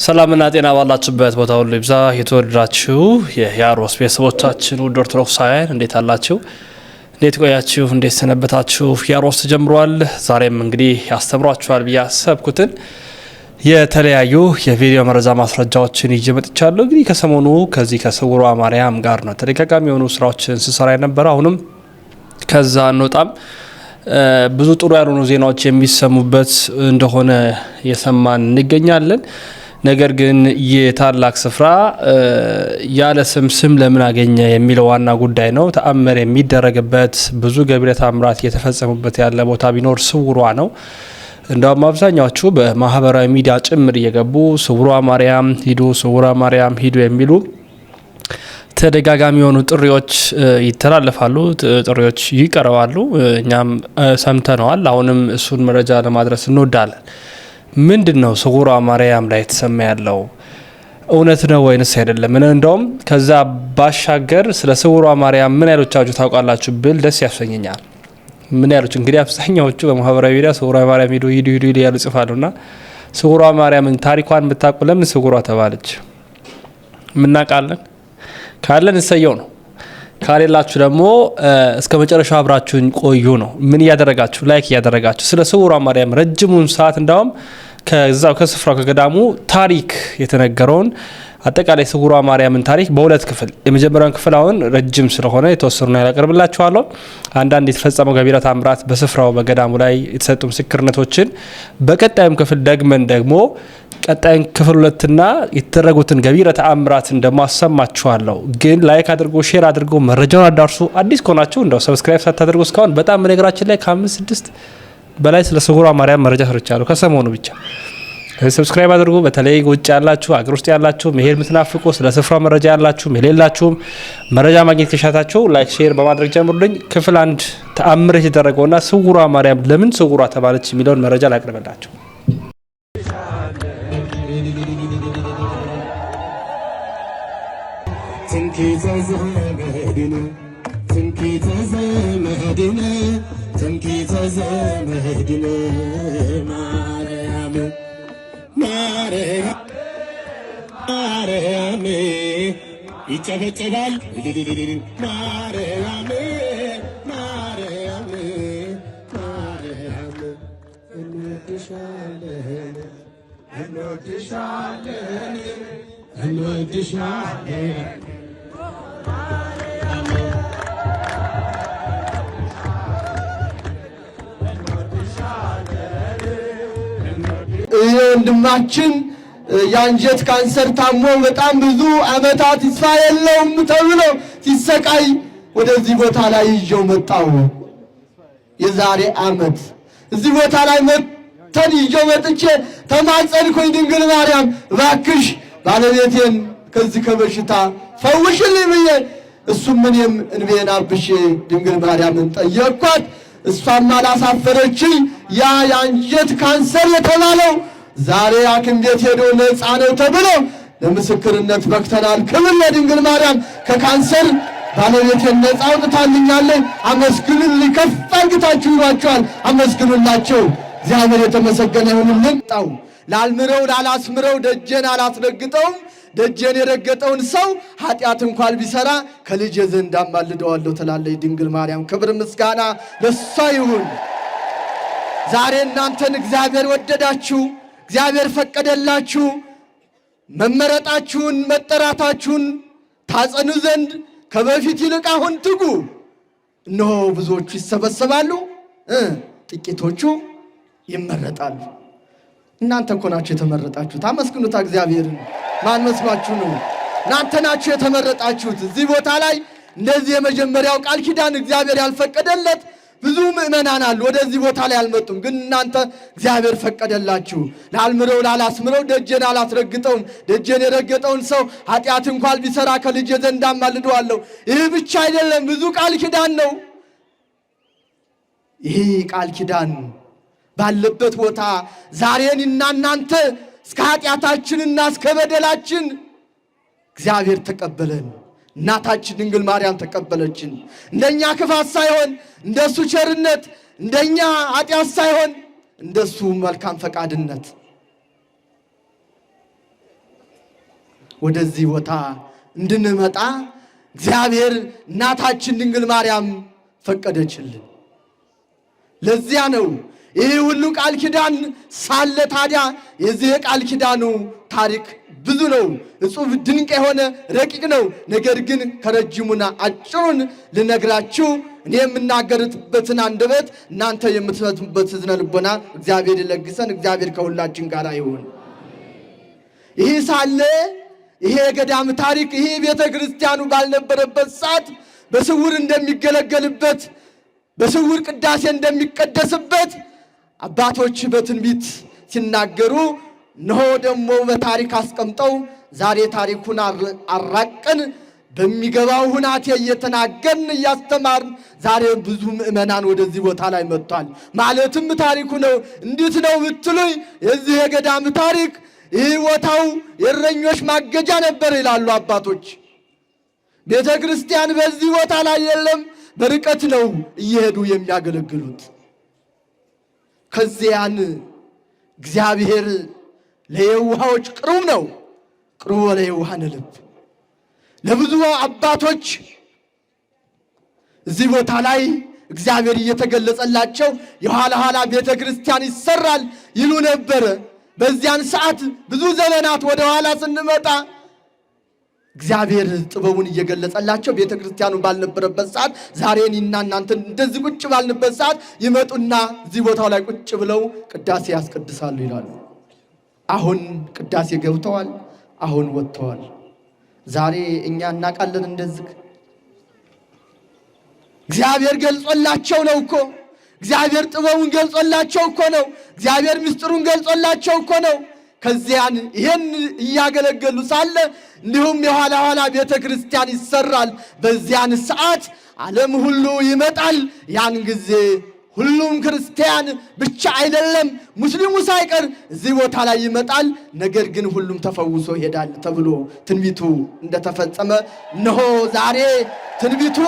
ሰላምና ጤና ባላችሁበት ቦታ ሁሉ ይብዛ። የተወደዳችሁ የያሮስ ቤተሰቦቻችን ውድ ኦርቶዶክሳውያን እንዴት አላችሁ? እንዴት ቆያችሁ? እንዴት ሰነበታችሁ? ያሮስ ተጀምሯል። ዛሬም እንግዲህ ያስተምሯችኋል ብዬ አሰብኩትን የተለያዩ የቪዲዮ መረጃ ማስረጃዎችን ይዤ መጥቻለሁ። እንግዲህ ከሰሞኑ ከዚህ ከስውሯ ማርያም ጋር ነው ተደጋጋሚ የሆኑ ስራዎችን ስሰራ የነበረ። አሁንም ከዛ እንወጣም ብዙ ጥሩ ያልሆኑ ዜናዎች የሚሰሙበት እንደሆነ የሰማን እንገኛለን። ነገር ግን የታላቅ ስፍራ ያለ ስም ለምን አገኘ የሚለው ዋና ጉዳይ ነው። ተአምር የሚደረግበት ብዙ ገቢረ ተአምራት እየተፈጸሙበት ያለ ቦታ ቢኖር ስውሯ ነው። እንደውም አብዛኛዎቹ በማህበራዊ ሚዲያ ጭምር እየገቡ ስውሯ ማርያም ሂዱ፣ ስውሯ ማርያም ሂዱ የሚሉ ተደጋጋሚ የሆኑ ጥሪዎች ይተላለፋሉ፣ ጥሪዎች ይቀርባሉ። እኛም ሰምተነዋል። አሁንም እሱን መረጃ ለማድረስ እንወዳለን። ምንድነው ስውሯ ማርያም ላይ የተሰማ ያለው? እውነት ነው ወይንስ አይደለም? እንደውም ከዛ ባሻገር ስለ ስውሯ ማርያም ምን ያህሎቻችሁ ታውቃላችሁ ብል ደስ ያሰኘኛል። ምን ያህሎች እንግዲህ አብዛኛዎቹ በማህበራዊ ሚዲያ ስውሯ ማርያም ሂዱ ያሉ ጽፋሉና ስውሯ ማርያምን ታሪኳን ብታውቁ ለምን ስውሯ ተባለች? ምናቃለን ካለን እንሰየው ነው። ካሌላችሁ ደግሞ እስከ መጨረሻው አብራችሁን ቆዩ ነው። ምን እያደረጋችሁ ላይክ እያደረጋችሁ ስለ ስውሯ ማርያም ረጅሙን ሰዓት እንዳውም ከዛው ከስፍራው ከገዳሙ ታሪክ የተነገረውን አጠቃላይ ስውሯ ማርያምን ታሪክ በሁለት ክፍል፣ የመጀመሪያውን ክፍል አሁን ረጅም ስለሆነ የተወሰኑ ያቀርብላችኋለሁ። አንዳንድ የተፈጸመው ገቢረ ተአምራት በስፍራው በገዳሙ ላይ የተሰጡ ምስክርነቶችን በቀጣዩም ክፍል ደግመን ደግሞ ቀጣዩን ክፍል ሁለትና የተደረጉትን ገቢረ ተአምራት እንደማሰማችኋለሁ። ግን ላይክ አድርጎ ሼር አድርጎ መረጃውን አዳርሱ። አዲስ ከሆናችሁ እንደው ሰብስክራይብ ሳታደርጉ እስካሁን በጣም በነገራችን ላይ ከ5-6 በላይ ስለ ስውሯ ማርያም መረጃ ሰርቻለሁ ከሰሞኑ ብቻ። ሰብስክራይብ አድርጉ። በተለይ ውጭ ያላችሁ አገር ውስጥ ያላችሁ መሄድ የምትናፍቁ ስለ ስፍራው መረጃ ያላችሁ የሌላችሁም መረጃ ማግኘት ከሻታችሁ ላይክ ሼር በማድረግ ጀምሩልኝ። ክፍል 1 ተአምር የተደረገውና ስውሯ ማርያም ለምን ስውሯ ተባለች የሚለውን መረጃ ላቅርብላችሁ። ትምክህተ ዘመድነ ማርያም ማርያም ይጨበጨባል። ማርያም ማርያም ማርያም እንወድሻለን እንወድሻለን እንወድሻለን ወንድማችን የአንጀት ካንሰር ታሞ በጣም ብዙ አመታት ተስፋ የለውም ተብሎ ሲሰቃይ ወደዚህ ቦታ ላይ ይዤው መጣው። የዛሬ አመት እዚህ ቦታ ላይ ይዤው መጥቼ ተማጸንኩኝ። ድንግል ማርያም እባክሽ ባለቤቴን ከዚህ ከበሽታ ፈውሽልኝ ብዬ እሱም እኔም እንቤን አብሼ ድንግል ማርያምን ጠየቅኳት። እሷም አላሳፈረችኝ። ያ የአንጀት ካንሰር የተባለው ዛሬ ሐኪም ቤት ሄዶ ነፃ ነው ተብሎ ለምስክርነት በቅተናል። ክብር ለድንግል ማርያም። ከካንሰር ባለቤቴን ነፃ አውጥታልኛለች። አመስግኑልኝ። ከፍ አድርጋችሁ ይሏቸዋል። አመስግኑላቸው። እግዚአብሔር የተመሰገነ ይሁንልን። ላልምረው ላላስምረው ደጄን አላስረግጠውም። ደጄን የረገጠውን ሰው ኃጢአት እንኳን ቢሰራ ከልጄ ዘንድ አማልደዋለሁ ትላለች ድንግል ማርያም። ክብር ምስጋና ለሷ ይሁን። ዛሬ እናንተን እግዚአብሔር ወደዳችሁ፣ እግዚአብሔር ፈቀደላችሁ። መመረጣችሁን መጠራታችሁን ታጸኑ ዘንድ ከበፊት ይልቅ አሁን ትጉ። እነሆ ብዙዎቹ ይሰበሰባሉ፣ ጥቂቶቹ ይመረጣሉ። እናንተ እኮ ናችሁ የተመረጣችሁት። አመስግኑታ እግዚአብሔርን። ማን መስሏችሁ ነው? እናንተ ናችሁ የተመረጣችሁት። እዚህ ቦታ ላይ እንደዚህ የመጀመሪያው ቃል ኪዳን እግዚአብሔር ያልፈቀደለት ብዙ ምእመናን አሉ፣ ወደዚህ ቦታ ላይ አልመጡም። ግን እናንተ እግዚአብሔር ፈቀደላችሁ። ላልምረው ላላስምረው ደጄን አላስረግጠውም። ደጄን የረገጠውን ሰው ኃጢአት እንኳን ቢሰራ ከልጄ ዘንድ አማልደዋለሁ። ይህ ብቻ አይደለም፣ ብዙ ቃል ኪዳን ነው። ይህ ቃል ኪዳን ባለበት ቦታ ዛሬን እናንተ እስከ ኃጢአታችንና እስከ በደላችን እግዚአብሔር ተቀበለን። እናታችን ድንግል ማርያም ተቀበለችን። እንደኛ ክፋት ሳይሆን እንደሱ ቸርነት፣ እንደኛ ኃጢአት ሳይሆን እንደሱ መልካም ፈቃድነት ወደዚህ ቦታ እንድንመጣ እግዚአብሔር እናታችን ድንግል ማርያም ፈቀደችልን። ለዚያ ነው ይህ ሁሉ ቃል ኪዳን ሳለ ታዲያ የዚህ ቃል ኪዳኑ ታሪክ ብዙ ነው። እጹብ ድንቅ የሆነ ረቂቅ ነው። ነገር ግን ከረጅሙና አጭሩን ልነግራችሁ እኔ የምናገርበትን አንደበት እናንተ የምትሰሙበት ዝነ ልቦና እግዚአብሔር ይለግሰን። እግዚአብሔር ከሁላችን ጋር ይሁን። ይህ ሳለ ይሄ የገዳም ታሪክ ይሄ ቤተ ክርስቲያኑ ባልነበረበት ሰዓት በስውር እንደሚገለገልበት በስውር ቅዳሴ እንደሚቀደስበት አባቶች በትንቢት ሲናገሩ እነሆ ደግሞ በታሪክ አስቀምጠው ዛሬ ታሪኩን አራቀን በሚገባው ሁናቴ እየተናገርን እያስተማርን ዛሬ ብዙ ምእመናን ወደዚህ ቦታ ላይ መጥቷል። ማለትም ታሪኩ ነው። እንዴት ነው ብትሉኝ የዚህ የገዳም ታሪክ ይህ ቦታው የእረኞች ማገጃ ነበር ይላሉ አባቶች። ቤተ ክርስቲያን በዚህ ቦታ ላይ የለም፣ በርቀት ነው እየሄዱ የሚያገለግሉት። ከዚያን እግዚአብሔር ለየዋሆች ቅሩብ ነው፣ ቅሩብ ለየዋሃን ልብ። ለብዙ አባቶች እዚህ ቦታ ላይ እግዚአብሔር እየተገለጸላቸው የኋላ ኋላ ቤተ ክርስቲያን ይሰራል ይሉ ነበረ። በዚያን ሰዓት ብዙ ዘመናት ወደ ኋላ ስንመጣ እግዚአብሔር ጥበቡን እየገለጸላቸው ቤተ ክርስቲያኑ ባልነበረበት ሰዓት ዛሬ እኔና እናንተ እንደዚህ ቁጭ ባልንበት ሰዓት ይመጡና እዚህ ቦታው ላይ ቁጭ ብለው ቅዳሴ ያስቀድሳሉ ይላሉ። አሁን ቅዳሴ ገብተዋል፣ አሁን ወጥተዋል። ዛሬ እኛ እናውቃለን እንደዚህ እግዚአብሔር ገልጾላቸው ነው እኮ። እግዚአብሔር ጥበቡን ገልጾላቸው እኮ ነው። እግዚአብሔር ምስጢሩን ገልጾላቸው እኮ ነው። ከዚያን ይሄን እያገለገሉ ሳለ እንዲሁም የኋላ ኋላ ቤተ ክርስቲያን ይሰራል። በዚያን ሰዓት ዓለም ሁሉ ይመጣል። ያን ጊዜ ሁሉም ክርስቲያን ብቻ አይደለም ሙስሊሙ ሳይቀር እዚህ ቦታ ላይ ይመጣል። ነገር ግን ሁሉም ተፈውሶ ይሄዳል ተብሎ ትንቢቱ እንደተፈጸመ እነሆ ዛሬ ትንቢቱ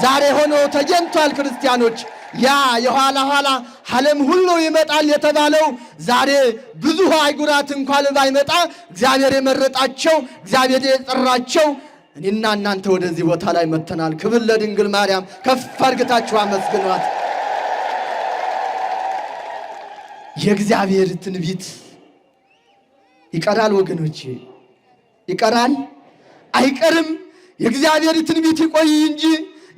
ዛሬ ሆኖ ተገኝቷል። ክርስቲያኖች ያ የኋላ ኋላ ዓለም ሁሉ ይመጣል የተባለው ዛሬ ብዙ አይጉራት እንኳን ባይመጣ እግዚአብሔር የመረጣቸው እግዚአብሔር የጠራቸው እኔና እናንተ ወደዚህ ቦታ ላይ መጥተናል። ክብር ለድንግል ማርያም። ከፍ አድርጋችሁ አመስግኗት። የእግዚአብሔር ትንቢት ይቀራል ወገኖቼ፣ ይቀራል አይቀርም። የእግዚአብሔር ትንቢት ይቆይ እንጂ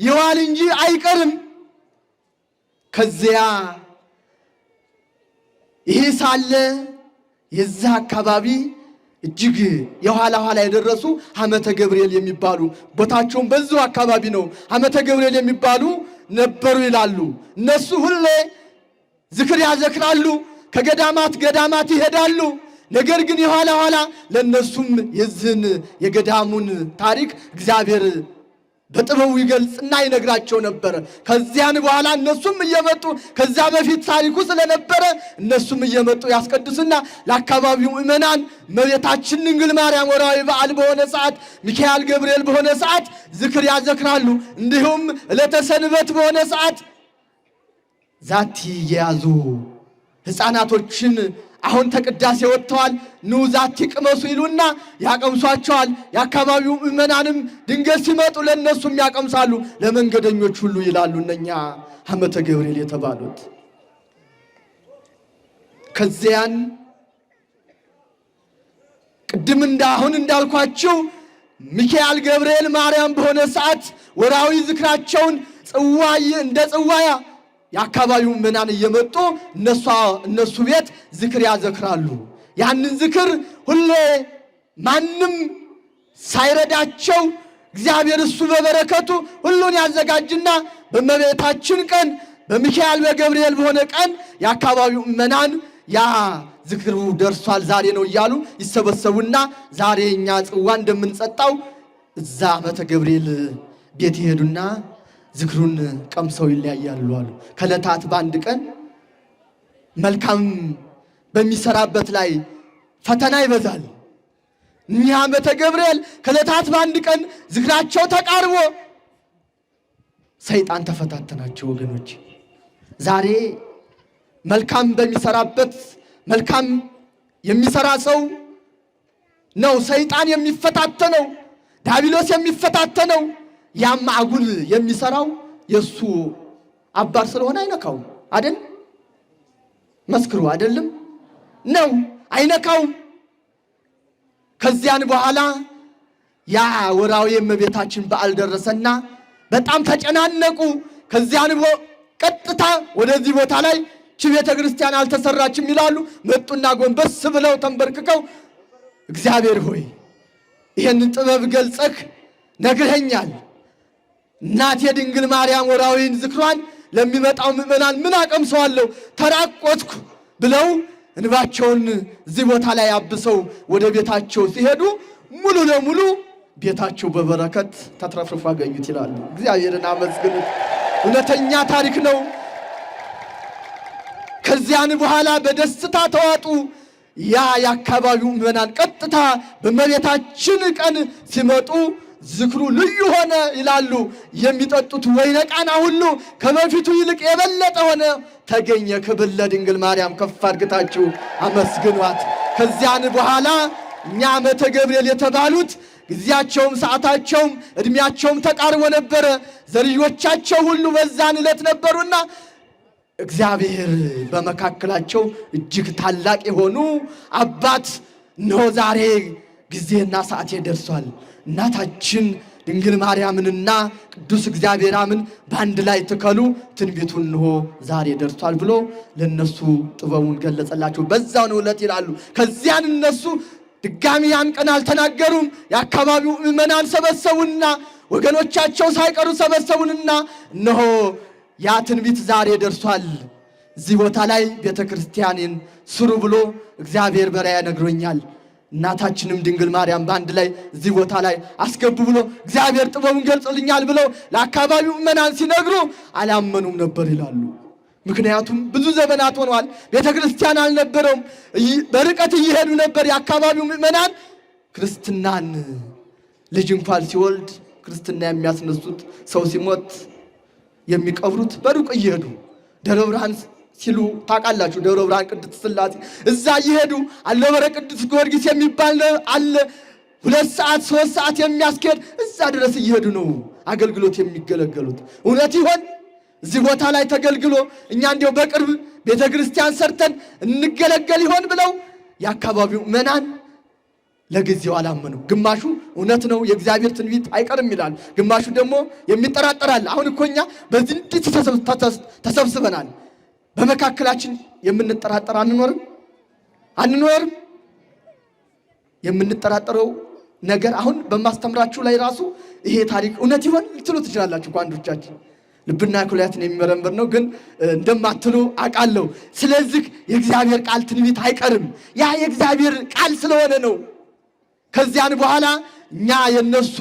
ይዋል እንጂ አይቀርም። ከዚያ ይህ ሳለ የዛ አካባቢ እጅግ የኋላ ኋላ የደረሱ ሐመተ ገብርኤል የሚባሉ ቦታቸውን በዛው አካባቢ ነው ሐመተ ገብርኤል የሚባሉ ነበሩ ይላሉ። እነሱ ሁሌ ዝክር ያዘክራሉ፣ ከገዳማት ገዳማት ይሄዳሉ። ነገር ግን የኋላ ኋላ ለነሱም የዝን የገዳሙን ታሪክ እግዚአብሔር በጥበቡ ይገልጽና ይነግራቸው ነበር። ከዚያን በኋላ እነሱም እየመጡ ከዛ በፊት ታሪኩ ስለነበረ እነሱም እየመጡ ያስቀድሱና ለአካባቢው ምእመናን እመቤታችን ድንግል ማርያም ወርሃዊ በዓል በሆነ ሰዓት፣ ሚካኤል ገብርኤል በሆነ ሰዓት ዝክር ያዘክራሉ። እንዲሁም ዕለተ ሰንበት በሆነ ሰዓት ዛቲ እየያዙ ሕፃናቶችን አሁን ተቅዳሴ ወጥተዋል ኑ ዛቲ ቅመሱ ይሉና ያቀምሷቸዋል። የአካባቢው ምእመናንም ድንገት ሲመጡ ለእነሱም ያቀምሳሉ፣ ለመንገደኞች ሁሉ ይላሉ እነኛ ሐመተ ገብርኤል የተባሉት። ከዚያን ቅድም አሁን እንዳልኳችሁ ሚካኤል ገብርኤል ማርያም በሆነ ሰዓት ወርሃዊ ዝክራቸውን እንደ ጽዋያ የአካባቢው ምእመናን እየመጡ እነሱ ቤት ዝክር ያዘክራሉ። ያንን ዝክር ሁሌ ማንም ሳይረዳቸው እግዚአብሔር እሱ በበረከቱ ሁሉን ያዘጋጅና በእመቤታችን ቀን በሚካኤል በገብርኤል በሆነ ቀን የአካባቢው ምእመናን ያ ዝክሩ ደርሷል ዛሬ ነው እያሉ ይሰበሰቡና ዛሬ እኛ ጽዋ እንደምንጸጣው እዛ ሐመተ ገብርኤል ቤት ይሄዱና ዝክሩን ቀምሰው ይለያያሉ አሉ። ከዕለታት በአንድ ቀን መልካም በሚሰራበት ላይ ፈተና ይበዛል። እኒህ ሐመተ ገብርኤል ከዕለታት በአንድ ቀን ዝክራቸው ተቃርቦ ሰይጣን ተፈታተናቸው ወገኖች። ዛሬ መልካም በሚሰራበት መልካም የሚሰራ ሰው ነው ሰይጣን የሚፈታተነው፣ ዲያብሎስ የሚፈታተነው። ያም አጉል የሚሰራው የሱ አባር ስለሆነ አይነካውም አይደል? መስክሩ አይደለም ነው አይነካውም። ከዚያን በኋላ ያ ወራዊ የእመቤታችን በዓል ደረሰና በጣም ተጨናነቁ። ከዚያን ቀጥታ ወደዚህ ቦታ ላይ ቤተ ክርስቲያን አልተሰራችም ይላሉ። መጡና ጎንበስ ብለው ተንበርክከው እግዚአብሔር ሆይ ይህንን ጥበብ ገልጸህ ነግረኛል፣ እናቴ ድንግል ማርያም ወራዊን ዝክሯን ለሚመጣው ምእመናን ምን አቀምሰዋለሁ? ተራቆትኩ ብለው እንባቸውን እዚህ ቦታ ላይ አብሰው ወደ ቤታቸው ሲሄዱ ሙሉ ለሙሉ ቤታቸው በበረከት ተትረፍርፎ አገኙት ይላሉ። እግዚአብሔርን አመስግኑት። እውነተኛ ታሪክ ነው። ከዚያን በኋላ በደስታ ተዋጡ። ያ የአካባቢው ምዕመናን ቀጥታ በእመቤታችን ቀን ሲመጡ ዝክሩ ልዩ ሆነ ይላሉ። የሚጠጡት ወይነ ቃና ሁሉ ከበፊቱ ይልቅ የበለጠ ሆነ ተገኘ። ክብር ለድንግል ማርያም። ከፍ አድርጋችሁ አመስግኗት። ከዚያን በኋላ እኛ ዓመተ ገብርኤል የተባሉት ጊዜያቸውም ሰዓታቸውም እድሜያቸውም ተቃርቦ ነበረ። ዘርዮቻቸው ሁሉ በዛን ዕለት ነበሩና እግዚአብሔር በመካከላቸው እጅግ ታላቅ የሆኑ አባት ነው። ዛሬ ጊዜና ሰዓት ደርሷል። እናታችን ድንግል ማርያምንና ቅዱስ እግዚአብሔር አምን በአንድ ላይ ትከሉ፣ ትንቢቱን እንሆ ዛሬ ደርሷል ብሎ ለነሱ ጥበቡን ገለጸላቸው። በዛው ዕለት ይላሉ። ከዚያን እነሱ ድጋሚ ያን ቀን አልተናገሩም። የአካባቢው ምዕመናን ሰበሰቡና ወገኖቻቸው ሳይቀሩ ሰበሰቡንና እነሆ ያ ትንቢት ዛሬ ደርሷል፣ እዚህ ቦታ ላይ ቤተ ክርስቲያንን ስሩ ብሎ እግዚአብሔር በራእይ ነግሮኛል፣ እናታችንም ድንግል ማርያም በአንድ ላይ እዚህ ቦታ ላይ አስገቡ ብሎ እግዚአብሔር ጥበቡን ገልጾልኛል ብለው ለአካባቢው ምዕመናን ሲነግሩ አላመኑም ነበር ይላሉ። ምክንያቱም ብዙ ዘመናት ሆነዋል፣ ቤተ ክርስቲያን አልነበረውም። በርቀት እየሄዱ ነበር የአካባቢው ምዕመናን። ክርስትናን ልጅ እንኳን ሲወልድ ክርስትና የሚያስነሱት ሰው ሲሞት የሚቀብሩት በሩቅ እየሄዱ ደብረ ብርሃን ሲሉ ታውቃላችሁ። ደብረ ብርሃን ቅድስት ሥላሴ እዛ እየሄዱ አለበረ ቅዱስ ጊዮርጊስ የሚባል አለ 2 ሰዓት 3 ሰዓት የሚያስኬድ እዛ ድረስ እየሄዱ ነው አገልግሎት የሚገለገሉት። እውነት ይሆን? እዚህ ቦታ ላይ ተገልግሎ እኛ እንዲያው በቅርብ ቤተ ክርስቲያን ሰርተን እንገለገል ይሆን ብለው የአካባቢው ምዕመናን ለጊዜው አላመኑ። ግማሹ እውነት ነው የእግዚአብሔር ትንቢት አይቀርም ይላል፣ ግማሹ ደግሞ የሚጠራጠራል። አሁን እኮ እኛ በዚህ እንዴት ተሰብስበናል። በመካከላችን የምንጠራጠር አንኖርም? የምንጠራጠረው ነገር አሁን በማስተምራችሁ ላይ ራሱ ይሄ ታሪክ እውነት ይሆን ልትሉ ትችላላችሁ። አንዶቻችን ልብና ኩላሊትን የሚመረምር ነው፣ ግን እንደማትሉ አውቃለሁ። ስለዚህ የእግዚአብሔር ቃል ትንቢት አይቀርም። ያ የእግዚአብሔር ቃል ስለሆነ ነው። ከዚያን በኋላ እኛ የነሱ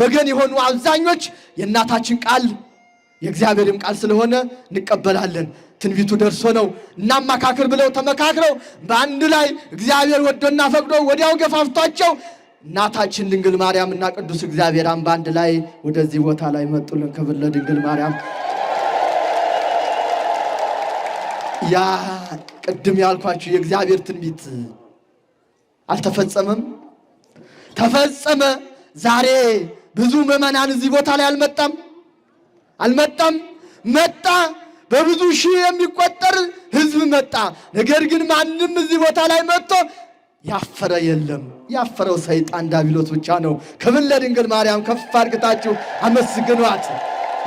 ወገን የሆኑ አብዛኞች የእናታችን ቃል የእግዚአብሔርም ቃል ስለሆነ እንቀበላለን። ትንቢቱ ደርሶ ነው እናማካክር ብለው ተመካክረው በአንድ ላይ እግዚአብሔር ወዶና ፈቅዶ ወዲያው ገፋፍቷቸው እናታችን ድንግል ማርያምና ቅዱስ እግዚአብሔር በአንድ ላይ ወደዚህ ቦታ ላይ መጡልን። ክብር ለድንግል ማርያም። ያ ቅድም ያልኳችሁ የእግዚአብሔር ትንቢት አልተፈጸመም? ተፈጸመ። ዛሬ ብዙ ምዕመናን እዚህ ቦታ ላይ አልመጣም። መጣ። በብዙ ሺህ የሚቆጠር ሕዝብ መጣ። ነገር ግን ማንም እዚህ ቦታ ላይ መጥቶ ያፈረ የለም። ያፈረው ሰይጣን ዲያብሎስ ብቻ ነው። ክብር ለድንግል ማርያም። ከፍ አድርጋችሁ አመስግኗት።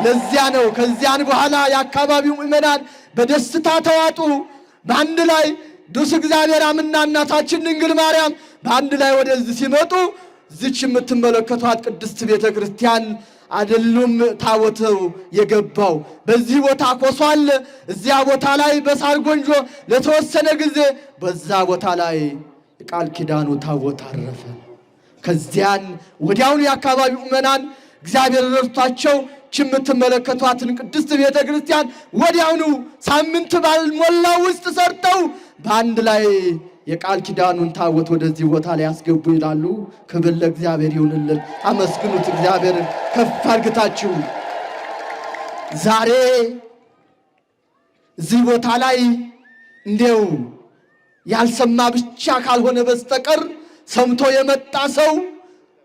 ለዚያ ነው። ከዚያን በኋላ የአካባቢው ምዕመናን በደስታ ተዋጡ። በአንድ ላይ ቅዱስ እግዚአብሔር አምና እናታችን ድንግል ማርያም በአንድ ላይ ወደዚህ ሲመጡ እዚች የምትመለከቷት ቅድስት ቤተ ክርስቲያን አይደሉም ታቦተው የገባው። በዚህ ቦታ ኮሷል። እዚያ ቦታ ላይ በሳር ጎንጆ ለተወሰነ ጊዜ በዛ ቦታ ላይ ቃል ኪዳኑ ታቦት አረፈ። ከዚያን ወዲያውኑ የአካባቢው ምዕመናን እግዚአብሔር ረድቷቸው የምትመለከቷትን ቅድስት ቤተ ክርስቲያን ወዲያውኑ ሳምንት ባልሞላው ውስጥ ሰርተው በአንድ ላይ የቃል ኪዳኑን ታቦት ወደዚህ ቦታ ላይ ያስገቡ ይላሉ። ክብር ለእግዚአብሔር ይሁንልን። አመስግኑት እግዚአብሔርን ከፍ አድርጋችሁ። ዛሬ እዚህ ቦታ ላይ እንዲው ያልሰማ ብቻ ካልሆነ በስተቀር ሰምቶ የመጣ ሰው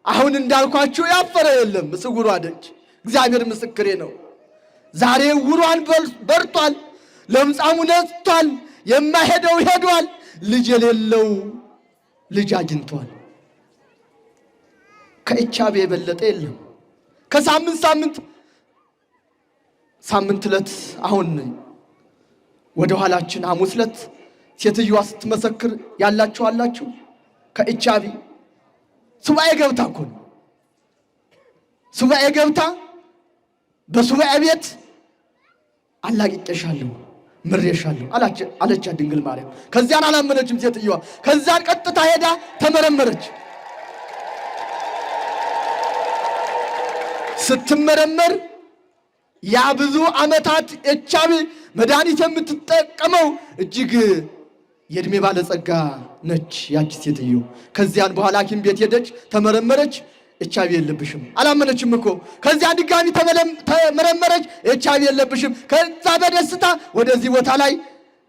አሁን እንዳልኳችሁ ያፈረ የለም። ስውሯ ደጅ እግዚአብሔር ምስክሬ ነው። ዛሬ ዕውሯን በርቷል፣ ለምጻሙ ነጽቷል፣ የማይሄደው ሄዷል፣ ልጅ የሌለው ልጅ አግኝቷል። ከኤችአይቪ የበለጠ የለም። ሳምንት ዕለት አሁን ወደ ኋላችን ሐሙስ ዕለት ሴትዮዋ ስትመሰክር ያላችሁ አላችሁ። ከኤችአይቪ ሱባኤ ገብታ እኮ ነው። ሱባኤ ገብታ በሱባኤ ቤት አላቅቄሻለሁ ምሬሻለሁ አለቻት ድንግል ማርያም። ከዚያን አላመነችም ሴትዮዋ። ከዚያን ቀጥታ ሄዳ ተመረመረች። ስትመረመር ያ ብዙ ዓመታት ኤችአይቪ መድኃኒት የምትጠቀመው እጅግ የእድሜ ባለጸጋ ነች ያቺ ሴትዮ። ከዚያን በኋላ ሐኪም ቤት ሄደች፣ ተመረመረች። ኤችአይቪ የለብሽም። አላመነችም እኮ። ከዚያ ድጋሚ ተመረመረች፣ ኤችአይቪ የለብሽም። ከዛ በደስታ ወደዚህ ቦታ ላይ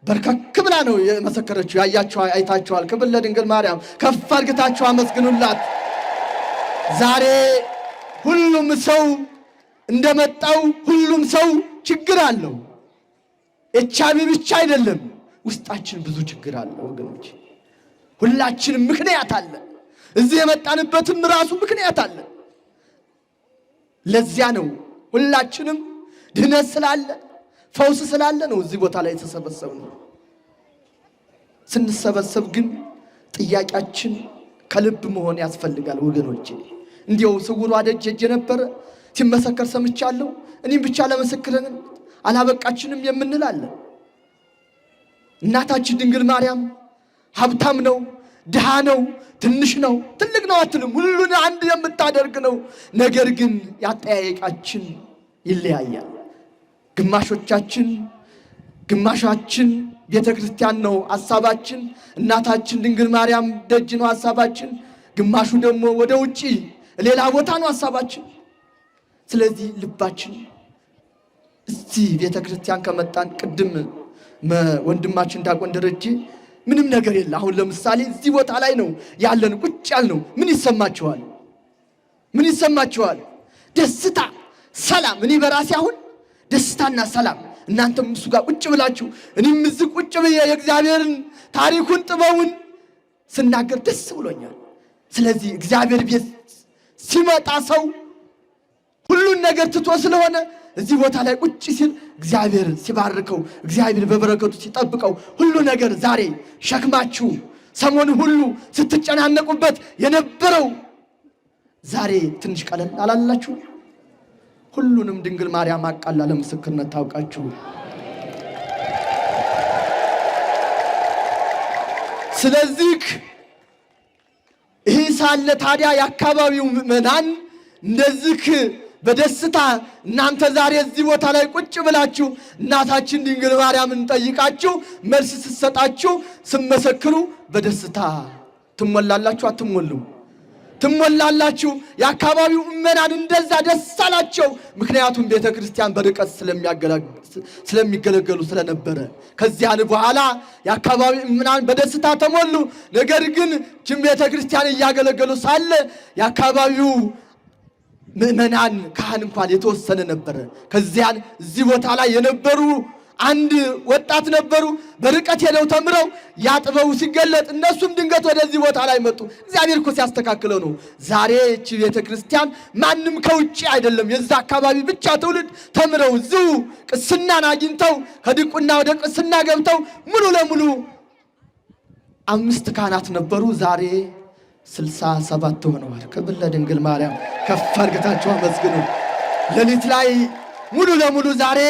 በርከክ ብላ ነው የመሰከረችው። ያያችሁ አይታችኋል። ክብር ለድንግል ማርያም። ከፍ አድርጋችሁ አመስግኑላት። ዛሬ ሁሉም ሰው እንደመጣው ሁሉም ሰው ችግር አለው። ኤችአይቪ ብቻ አይደለም፣ ውስጣችን ብዙ ችግር አለ ወገኖች። ሁላችንም ምክንያት አለ። እዚህ የመጣንበትም ራሱ ምክንያት አለ። ለዚያ ነው ሁላችንም ድነት ስላለ ፈውስ ስላለ ነው እዚህ ቦታ ላይ የተሰበሰብነው። ስንሰበሰብ ግን ጥያቄያችን ከልብ መሆን ያስፈልጋል ወገኖቼ። እንዲያው ስውሯ ደጅ ሄጄ ነበረ ሲመሰከር ሰምቻለሁ፣ እኔም ብቻ ለምስክርን አላበቃችንም የምንላለን። እናታችን ድንግል ማርያም ሀብታም ነው ድሃ ነው ትንሽ ነው ትልቅ ነው አትልም። ሁሉን አንድ የምታደርግ ነው። ነገር ግን ያጠያየቃችን ይለያያል። ግማሻችን ቤተ ክርስቲያን ነው ሐሳባችን፣ እናታችን ድንግል ማርያም ደጅ ነው ሐሳባችን። ግማሹ ደግሞ ወደ ውጪ ሌላ ቦታ ነው ሐሳባችን። ስለዚህ ልባችን እዚህ ቤተ ክርስቲያን ከመጣን ቅድም ወንድማችን ዲያቆን ደረጀ ምንም ነገር የለ። አሁን ለምሳሌ እዚህ ቦታ ላይ ነው ያለን ቁጭ ያልነው። ምን ይሰማችኋል? ምን ይሰማችኋል? ደስታ፣ ሰላም። እኔ በራሴ አሁን ደስታና ሰላም፣ እናንተም እሱ ጋር ቁጭ ብላችሁ እኔም እዚህ ቁጭ ብዬ የእግዚአብሔርን ታሪኩን ጥበቡን ስናገር ደስ ብሎኛል። ስለዚህ እግዚአብሔር ቤት ሲመጣ ሰው ሁሉን ነገር ትቶ ስለሆነ እዚህ ቦታ ላይ ቁጭ ሲል እግዚአብሔር ሲባርከው፣ እግዚአብሔር በበረከቱ ሲጠብቀው ሁሉ ነገር ዛሬ ሸክማችሁ ሰሞኑ ሁሉ ስትጨናነቁበት የነበረው ዛሬ ትንሽ ቀለል አላላችሁ? ሁሉንም ድንግል ማርያም አቃላ ለምስክርነት ታውቃችሁ። ስለዚህ ይህ ሳለ ታዲያ የአካባቢው ምዕመናን እንደዚህ በደስታ እናንተ ዛሬ እዚህ ቦታ ላይ ቁጭ ብላችሁ እናታችን ድንግል ማርያምን ጠይቃችሁ መልስ ስትሰጣችሁ ስመሰክሩ በደስታ ትሞላላችሁ? አትሞሉም? ትሞላላችሁ። የአካባቢው ምዕመናን እንደዛ ደስ አላቸው። ምክንያቱም ቤተ ክርስቲያን በርቀት ስለሚገለገሉ ስለነበረ። ከዚያን በኋላ የአካባቢው ምዕመናን በደስታ ተሞሉ። ነገር ግን ቤተ ክርስቲያን እያገለገሉ ሳለ የአካባቢው ምዕመናን ካህን እንኳን የተወሰነ ነበረ። ከዚያን እዚህ ቦታ ላይ የነበሩ አንድ ወጣት ነበሩ። በርቀት ሄደው ተምረው ያጥበው ሲገለጥ እነሱም ድንገት ወደዚህ ቦታ ላይ መጡ። እግዚአብሔር እኮ ሲያስተካክለው ነው። ዛሬ እቺ ቤተ ክርስቲያን ማንም ከውጭ አይደለም፣ የዛ አካባቢ ብቻ ትውልድ ተምረው እዚሁ ቅስናን አግኝተው ከድቁና ወደ ቅስና ገብተው ሙሉ ለሙሉ 5 ካህናት ነበሩ። ዛሬ 67 ሆነዋል። ክብር ለድንግል ማርያም። ከፍ አድርጋችሁ አመስግኑ። ሌሊት ላይ ሙሉ ለሙሉ ዛሬ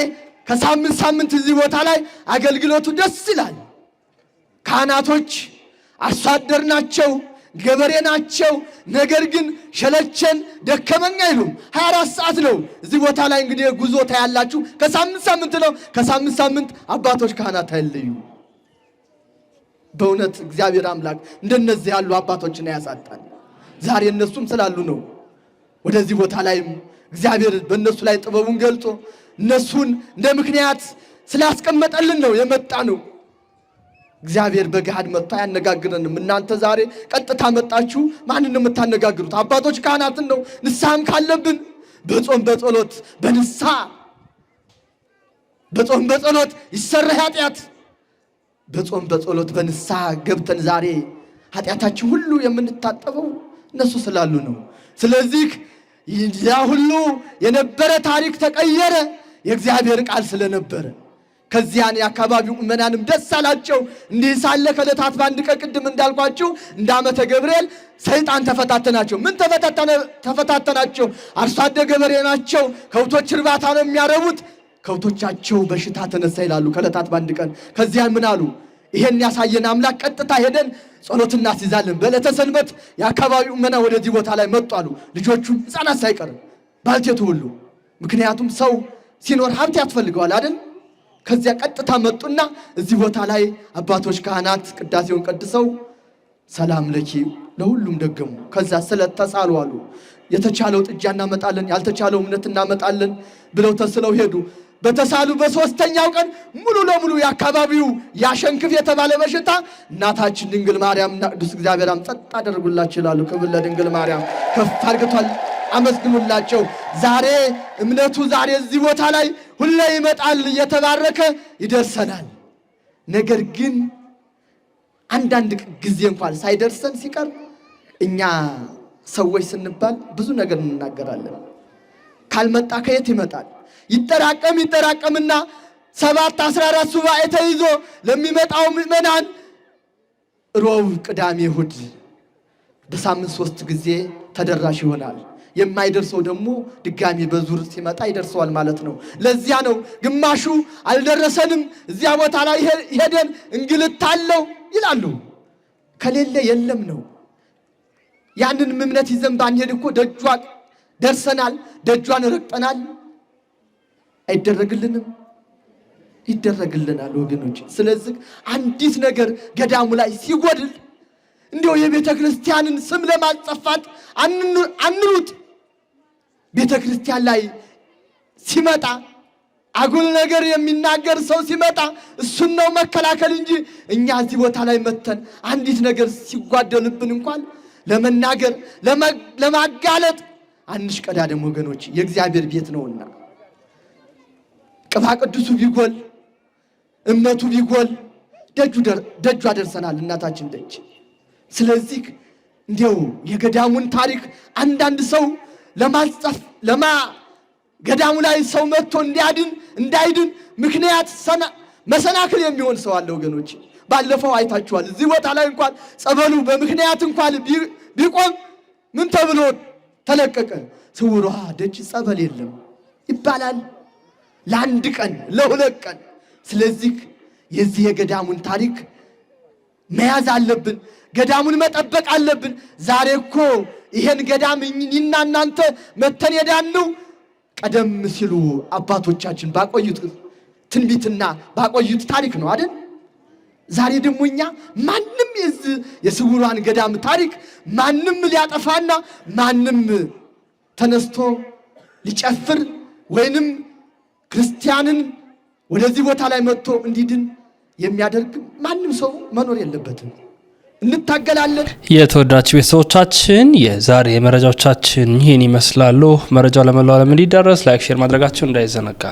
ከሳምንት እዚህ ቦታ ላይ አገልግሎቱ ደስ ይላል። ካህናቶች አርሶ አደር ናቸው፣ ገበሬ ናቸው። ነገር ግን ሸለቸን ደከመኝ አይሉም። 24 ሰዓት ነው እዚህ ቦታ ላይ እንግዲህ ጉዞ ታያላችሁ። ከሳምንት ነው። ከሳምንት አባቶች ካህናት አይለዩ። በእውነት እግዚአብሔር አምላክ እንደነዚህ ያሉ አባቶችን ያሳጣል። ዛሬ እነሱም ስላሉ ነው ወደዚህ ቦታ ላይም እግዚአብሔር በእነሱ ላይ ጥበቡን ገልጾ እነሱን እንደ ምክንያት ስላስቀመጠልን ነው የመጣ ነው። እግዚአብሔር በገሃድ መጥቶ አያነጋግረንም። እናንተ ዛሬ ቀጥታ መጣችሁ ማንን የምታነጋግሩት? አባቶች ካህናትን ነው። ንስሐም ካለብን በጾም በጸሎት በንስሐ በጾም በጸሎት ይሰረይ ኃጢአት በጾም በጸሎት በንስሐ ገብተን ዛሬ ኃጢአታችን ሁሉ የምንታጠበው እነሱ ስላሉ ነው። ስለዚህ ያ ሁሉ የነበረ ታሪክ ተቀየረ የእግዚአብሔር ቃል ስለነበረ። ከዚያን የአካባቢው ምእመናንም ደስ አላቸው። እንዲህ ሳለ ከዕለታት በአንድ ቀን ቅድም እንዳልኳችሁ እንደ ዓመተ ገብርኤል ሰይጣን ተፈታተናቸው። ምን ተፈታተናቸው? አርሶ አደር ገበሬ ናቸው። ከብቶች እርባታ ነው የሚያረቡት። ከብቶቻቸው በሽታ ተነሳ ይላሉ ከዕለታት በአንድ ቀን። ከዚያን ምን አሉ? ይሄን ያሳየን አምላክ ቀጥታ ሄደን ጸሎት እናስይዛለን። በዕለተ ሰንበት የአካባቢው ምእመናን ወደዚህ ቦታ ላይ መጡ አሉ። ልጆቹም ሕፃናት ሳይቀር ባልቴቱ ሁሉ። ምክንያቱም ሰው ሲኖር ሀብት ያስፈልገዋል አይደል? ከዚያ ቀጥታ መጡና እዚህ ቦታ ላይ አባቶች ካህናት ቅዳሴውን ቀድሰው ሰላም ለኪ ለሁሉም ደገሙ። ከዛ ስለተሳሉ አሉ። የተቻለው ጥጃ እናመጣለን፣ ያልተቻለው እምነት እናመጣለን ብለው ተስለው ሄዱ። በተሳሉ በሶስተኛው ቀን ሙሉ ለሙሉ የአካባቢው ያሸንክፍ የተባለ በሽታ እናታችን ድንግል ማርያምና ቅዱስ እግዚአብሔር ጸጥ አደረጉላቸው ይላሉ። ክብር ለድንግል ማርያም ከፍ አድርገቷል። አመስግኑላቸው። ዛሬ እምነቱ ዛሬ እዚህ ቦታ ላይ ሁሌ ይመጣል፣ እየተባረከ ይደርሰናል። ነገር ግን አንዳንድ ጊዜ እንኳን ሳይደርሰን ሲቀር እኛ ሰዎች ስንባል ብዙ ነገር እንናገራለን። ካልመጣ ከየት ይመጣል? ይጠራቀምና 7-14 ሱባኤ ተይዞ ለሚመጣው ምእመናን ሮብ፣ ቅዳሜ፣ እሑድ በሳምንት 3 ጊዜ ተደራሽ ይሆናል። የማይደርሰው ደግሞ ድጋሚ በዙር ሲመጣ ይደርሰዋል ማለት ነው። ለዚያ ነው ግማሹ አልደረሰንም እዚያ ቦታ ላይ ሄደን እንግልታለው ይላሉ። ከሌለ የለም ነው። ያንን እምነት ይዘን ባንሄድ እኮ ደጇን ደርሰናል፣ ደጇን ረግጠናል። አይደረግልንም? ይደረግልናል ወገኖች። ስለዚህ አንዲት ነገር ገዳሙ ላይ ሲጎድል እንዲያው የቤተ ክርስቲያንን ስም ለማስጠፋት አንሩጥ። ቤተ ክርስቲያን ላይ ሲመጣ አጉል ነገር የሚናገር ሰው ሲመጣ እሱን ነው መከላከል እንጂ እኛ እዚህ ቦታ ላይ መተን አንዲት ነገር ሲጓደልብን እንኳን ለመናገር ለማጋለጥ አንሽቀዳደም ወገኖች። የእግዚአብሔር ቤት ነውና ቅባ ቅዱሱ ቢጎል እመቱ ቢጎል ደጇ ደርሰናል፣ እናታችን ደጅ። ስለዚህ እንዲያው የገዳሙን ታሪክ አንዳንድ ሰው ለማስጠፍ ገዳሙ ላይ ሰው መጥቶ እንዳይድን ምክንያት መሰናክል የሚሆን ሰው አለ ወገኖች። ባለፈው አይታችኋል። እዚህ ቦታ ላይ እንኳን ጸበሉ በምክንያት እንኳን ቢቆም ምን ተብሎ ተለቀቀ? ስውሯ ደጅ ጸበል የለም ይባላል። ለአንድ ቀን ለሁለት ቀን። ስለዚህ የዚህ የገዳሙን ታሪክ መያዝ አለብን። ገዳሙን መጠበቅ አለብን። ዛሬ እኮ ይሄን ገዳም እኛና እናንተ መተን የዳነው ቀደም ሲሉ አባቶቻችን ባቆዩት ትንቢትና ባቆዩት ታሪክ ነው አይደል? ዛሬ ደግሞ እኛ ማንም የስውሯን ገዳም ታሪክ ማንም ሊያጠፋና ማንም ተነስቶ ሊጨፍር ወይንም ክርስቲያንን ወደዚህ ቦታ ላይ መጥቶ እንዲድን የሚያደርግ ማንም ሰው መኖር የለበትም። እንታገላለን። የተወዳችሁ ቤተሰቦቻችን የዛሬ መረጃዎቻችን ይህን ይመስላሉ። መረጃው ለመላው ዓለም እንዲዳረስ ላይክ፣ ሼር ማድረጋችሁ እንዳይዘነጋ።